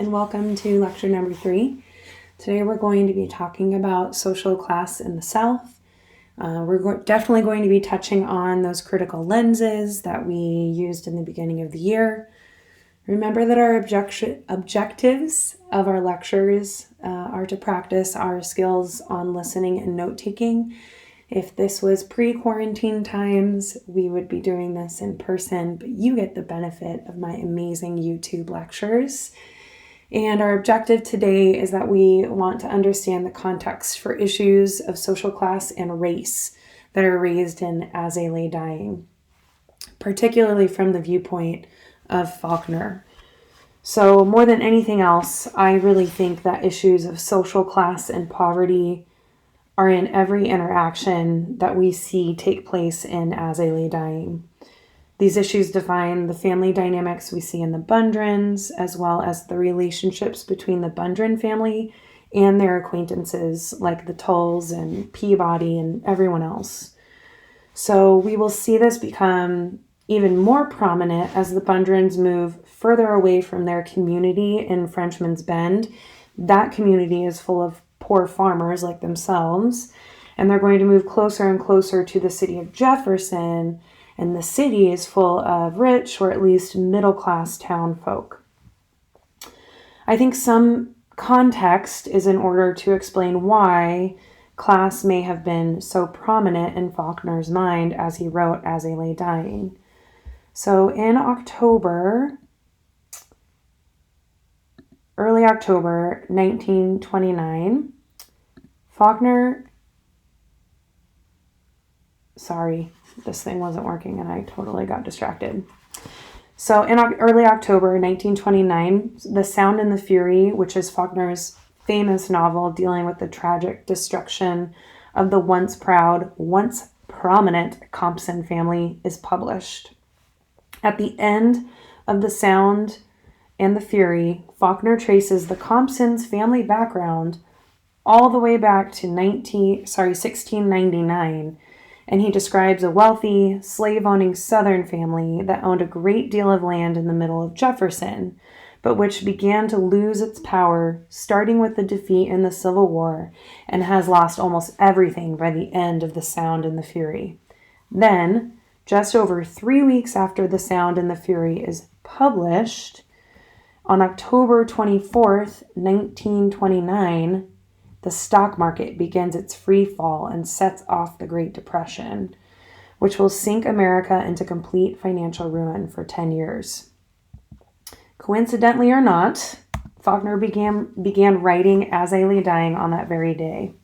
and welcome to lecture number 3. Today we're going to be talking about social class in the South. We're definitely going to be touching on those critical lenses that we used in the beginning of the year. Remember that our objectives of our lectures are to practice our skills on listening and note-taking. If this was pre-quarantine times, we would be doing this in person, but you get the benefit of my amazing YouTube lectures. And our objective today is that we want to understand the context for issues of social class and race that are raised in As I Lay Dying, particularly from the viewpoint of Faulkner. So more than anything else, I really think that issues of social class and poverty are in every interaction that we see take place in As I Lay Dying. These issues define the family dynamics we see in the Bundrens, as well as the relationships between the Bundren family and their acquaintances like the Tulls and Peabody and everyone else. So we will see this become even more prominent as the Bundrens move further away from their community in Frenchman's Bend. That community is full of poor farmers like themselves, and they're going to move closer and closer to the city of Jefferson, and the city is full of rich or at least middle-class town folk. I think some context is in order to explain why class may have been so prominent in Faulkner's mind as he wrote As I Lay Dying. So in early October 1929, this thing wasn't working and I totally got distracted. So in early October 1929, The Sound and the Fury, which is Faulkner's famous novel dealing with the tragic destruction of the once proud, once prominent Compson family, is published. At the end of The Sound and the Fury, Faulkner traces the Compsons' family background all the way back to 1699, and he describes a wealthy, slave-owning Southern family that owned a great deal of land in the middle of Jefferson, but which began to lose its power starting with the defeat in the Civil War and has lost almost everything by the end of The Sound and the Fury. Then, just over 3 weeks after The Sound and the Fury is published, on October 24th, 1929, the stock market begins its free fall and sets off the Great Depression, which will sink America into complete financial ruin for 10 years. Coincidentally or not, Faulkner began writing As I Lay Dying on that very day.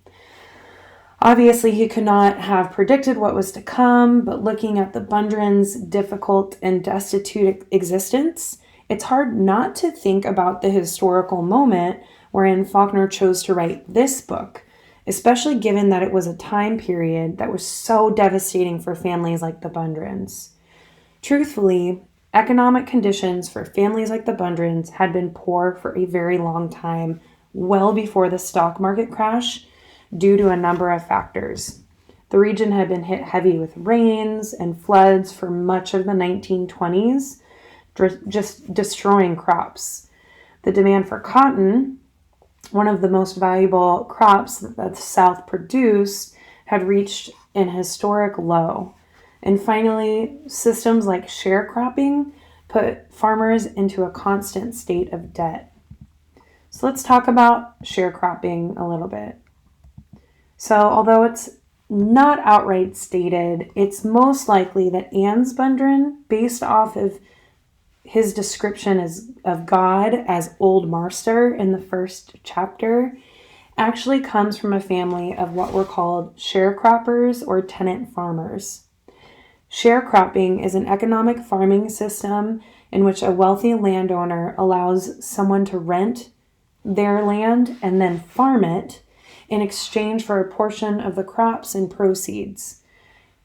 Obviously, he could not have predicted what was to come, but looking at the Bundrens' difficult and destitute existence, it's hard not to think about the historical moment wherein Faulkner chose to write this book, especially given that it was a time period that was so devastating for families like the Bundrens. Truthfully, economic conditions for families like the Bundrens had been poor for a very long time, well before the stock market crash, due to a number of factors. The region had been hit heavy with rains and floods for much of the 1920s, just destroying crops. The demand for cotton, one of the most valuable crops that the South produced, had reached an historic low. And finally, systems like sharecropping put farmers into a constant state of debt. So let's talk about sharecropping a little bit. So although it's not outright stated, it's most likely that Ans Bundren, based off of his description of God as Old Marster in the first chapter, actually comes from a family of what were called sharecroppers or tenant farmers. Sharecropping is an economic farming system in which a wealthy landowner allows someone to rent their land and then farm it in exchange for a portion of the crops and proceeds.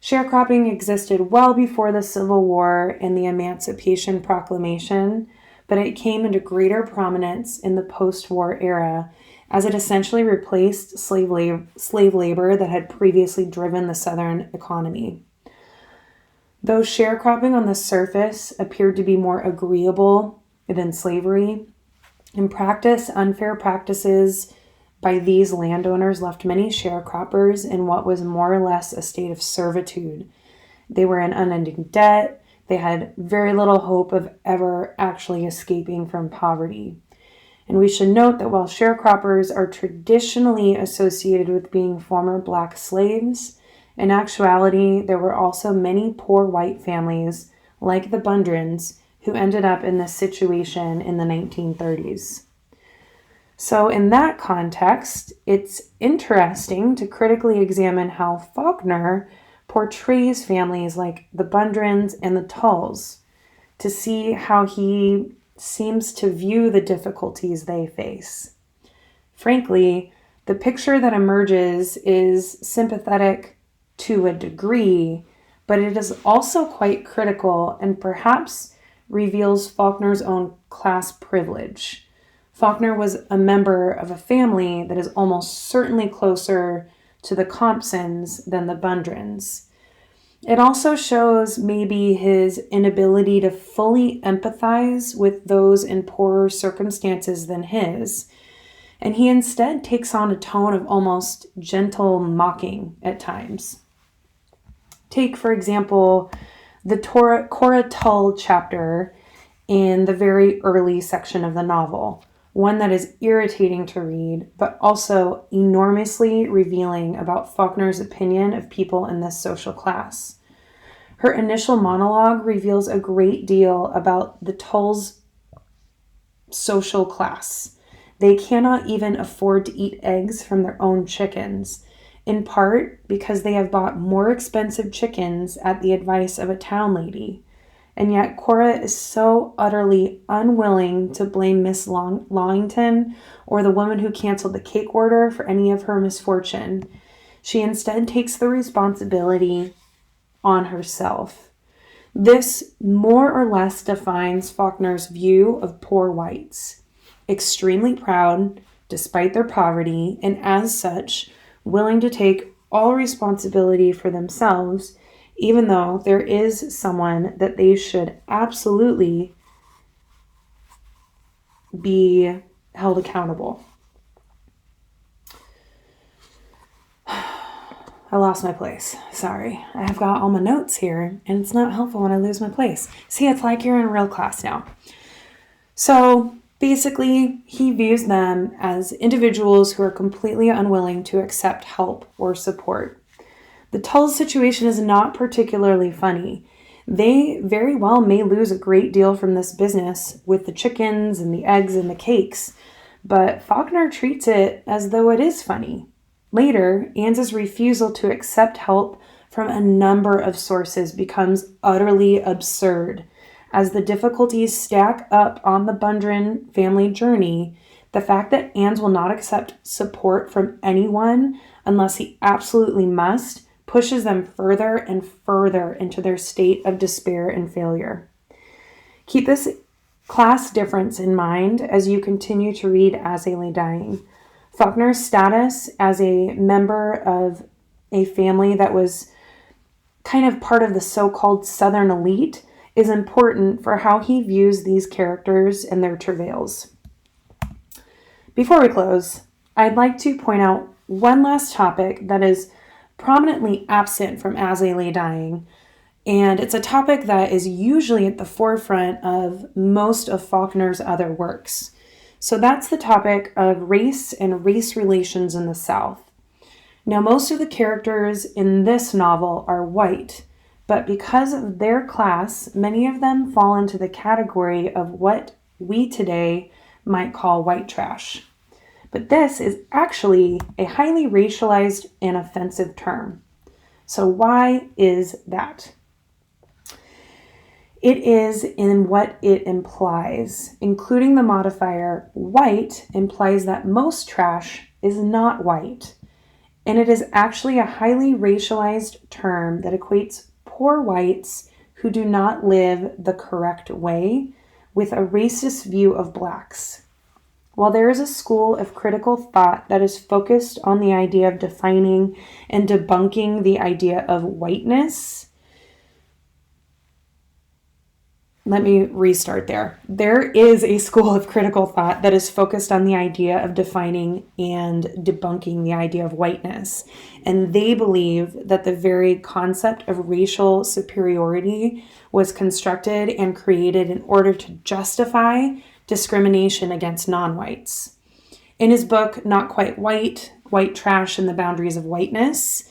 Sharecropping existed well before the Civil War and the Emancipation Proclamation, but it came into greater prominence in the post-war era as it essentially replaced slave labor that had previously driven the Southern economy. Though sharecropping on the surface appeared to be more agreeable than slavery, In practice, unfair practices by these landowners left many sharecroppers in what was more or less a state of servitude. They were in unending debt. They had very little hope of ever actually escaping from poverty. And we should note that while sharecroppers are traditionally associated with being former black slaves, in actuality, there were also many poor white families, like the Bundrins, who ended up in this situation in the 1930s. So in that context, it's interesting to critically examine how Faulkner portrays families like the Bundrins and the Tulls, to see how he seems to view the difficulties they face. Frankly, the picture that emerges is sympathetic to a degree, but it is also quite critical and perhaps reveals Faulkner's own class privilege. Faulkner was a member of a family that is almost certainly closer to the Compsons than the Bundrins. It also shows maybe his inability to fully empathize with those in poorer circumstances than his, and he instead takes on a tone of almost gentle mocking at times. Take, for example, the Cora Tull chapter in the very early section of the novel, one that is irritating to read, but also enormously revealing about Faulkner's opinion of people in this social class. Her initial monologue reveals a great deal about the Tulls' social class. They cannot even afford to eat eggs from their own chickens, in part because they have bought more expensive chickens at the advice of a town lady. And yet Cora is so utterly unwilling to blame Miss Longington or the woman who canceled the cake order for any of her misfortune. She instead takes the responsibility on herself. This more or less defines Faulkner's view of poor whites. Extremely proud, despite their poverty, and as such, willing to take all responsibility for themselves, even though there is someone that they should absolutely be held accountable. I lost my place. Sorry. I have got all my notes here, and it's not helpful when I lose my place. See, it's like you're in real class now. So basically, he views them as individuals who are completely unwilling to accept help or support. The Tulls situation is not particularly funny. They very well may lose a great deal from this business with the chickens and the eggs and the cakes, but Faulkner treats it as though it is funny. Later, Anne's refusal to accept help from a number of sources becomes utterly absurd. As the difficulties stack up on the Bundrin family journey, the fact that Anne's will not accept support from anyone unless he absolutely must pushes them further and further into their state of despair and failure. Keep this class difference in mind as you continue to read As I Lay Dying. Faulkner's status as a member of a family that was kind of part of the so-called Southern elite is important for how he views these characters and their travails. Before we close, I'd like to point out one last topic that is prominently absent from As I Lay Dying, and it's a topic that is usually at the forefront of most of Faulkner's other works. So that's the topic of race and race relations in the South. Now, most of the characters in this novel are white, but because of their class, many of them fall into the category of what we today might call white trash. But this is actually a highly racialized and offensive term. So why is that? It is in what it implies, including the modifier white implies that most trash is not white. And it is actually a highly racialized term that equates poor whites who do not live the correct way with a racist view of blacks. While there is a school of critical thought that is focused on the idea of defining and debunking the idea of whiteness, let me restart there. There is a school of critical thought that is focused on the idea of defining and debunking the idea of whiteness. And they believe that the very concept of racial superiority was constructed and created in order to justify discrimination against non-whites. In his book, Not Quite White, White Trash and the Boundaries of Whiteness,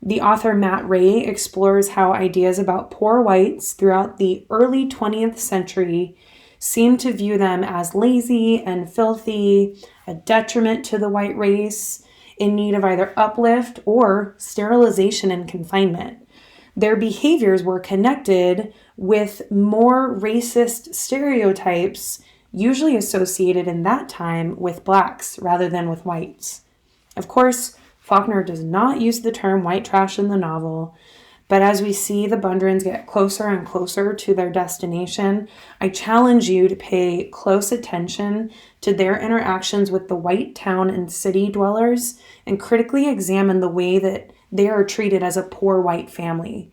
the author Matt Ray explores how ideas about poor whites throughout the early 20th century seemed to view them as lazy and filthy, a detriment to the white race, in need of either uplift or sterilization and confinement. Their behaviors were connected with more racist stereotypes, usually associated in that time with blacks rather than with whites. Of course, Faulkner does not use the term white trash in the novel, but as we see the Bundrins get closer and closer to their destination, I challenge you to pay close attention to their interactions with the white town and city dwellers and critically examine the way that they are treated as a poor white family.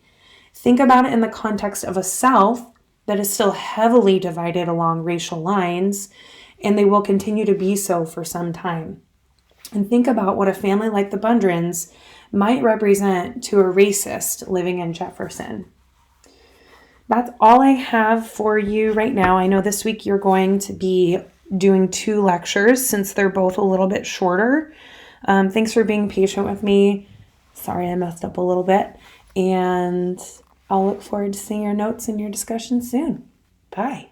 Think about it in the context of a South that is still heavily divided along racial lines, and they will continue to be so for some time. And think about what a family like the Bundrins might represent to a racist living in Jefferson. That's all I have for you right now. I know this week you're going to be doing 2 lectures since they're both a little bit shorter. Thanks for being patient with me. Sorry I messed up a little bit. And I'll look forward to seeing your notes and your discussion soon. Bye.